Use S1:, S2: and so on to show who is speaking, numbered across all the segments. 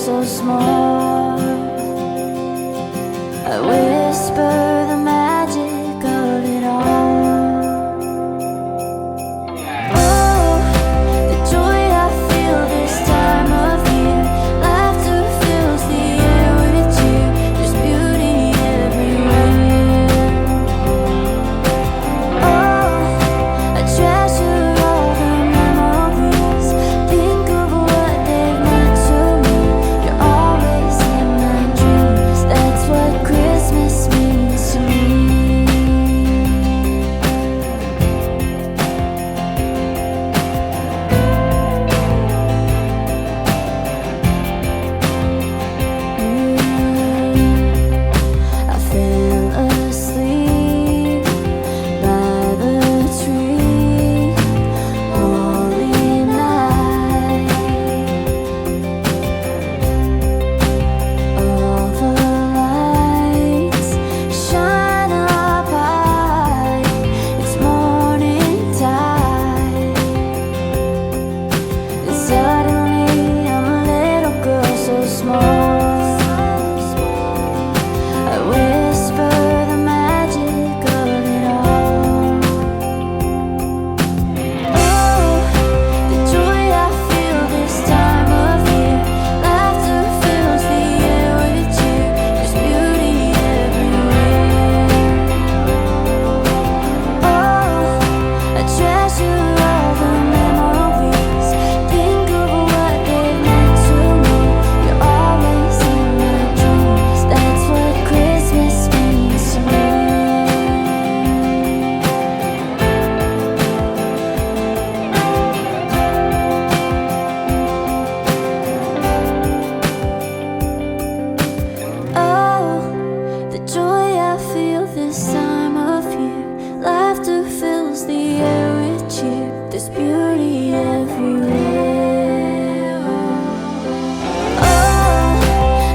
S1: so small. I whisper the magic of it all. Oh, the joy I feel this time of year. Laughter fills the air with you. There's beauty everywhere. Oh, I treasure all the memories. Think of what they've meant to me. You're always in my dreams. That's what Christmas means to me. I fell asleep by the tree, holy night. All the lights shine up high. It's morning time, and suddenly I'm a little girl so small. I whisper the magic of it all. Oh, the joy I feel this time of year. Laughter fills the air with you. There's beauty everywhere. Oh, I treasure all the memories. Think of what they've meant to me. You're always in my dreams. That's what Christmas means to me. Oh, the joy I feel this time of year. Laughter fills the air with cheer. There's beauty everywhere. Oh,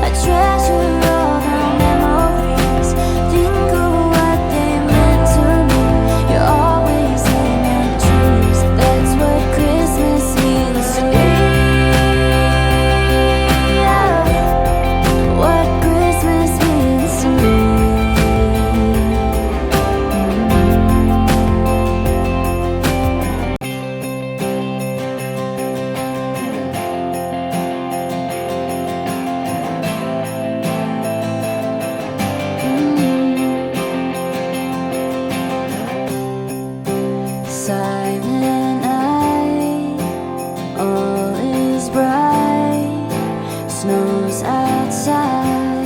S1: I treasure all the memories. Think of what they meant to me. You're always in my dreams. That's what Christmas means to me. Yeah, what Christmas means to me. Silent night, all is bright, snow's outside.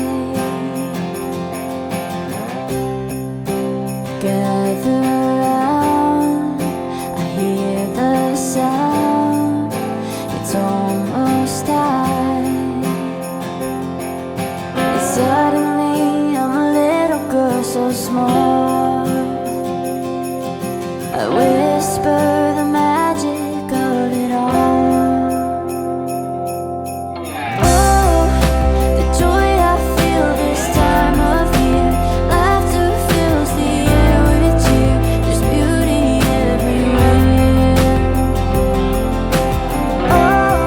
S1: Gather round, I hear the sound. It's almost time, and suddenly I'm a little girl so small. I whisper the magic of it all. Oh, the joy I feel this time of year. Laughter fills the air with you. There's beauty everywhere. Oh,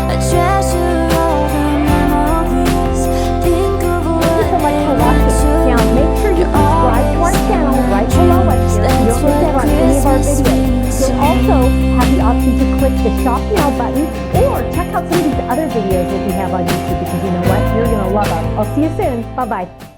S1: I treasure all the memories. Think of what
S2: If you'd like to
S1: they
S2: watch
S1: meant
S2: this
S1: to
S2: now,
S1: me.
S2: make sure you
S1: You're
S2: subscribe to our
S1: always
S2: channel
S1: in my
S2: right below us
S1: dreams.
S2: here.
S1: That's
S2: You don't miss
S1: what
S2: out on any of our
S1: Christmas
S2: videos.
S1: means to
S2: You'll
S1: me.
S2: also have the option to click the Shop Now button or check out some of these other videos that we have on YouTube, because you know what? You're going to love us. I'll see you soon. Bye-bye.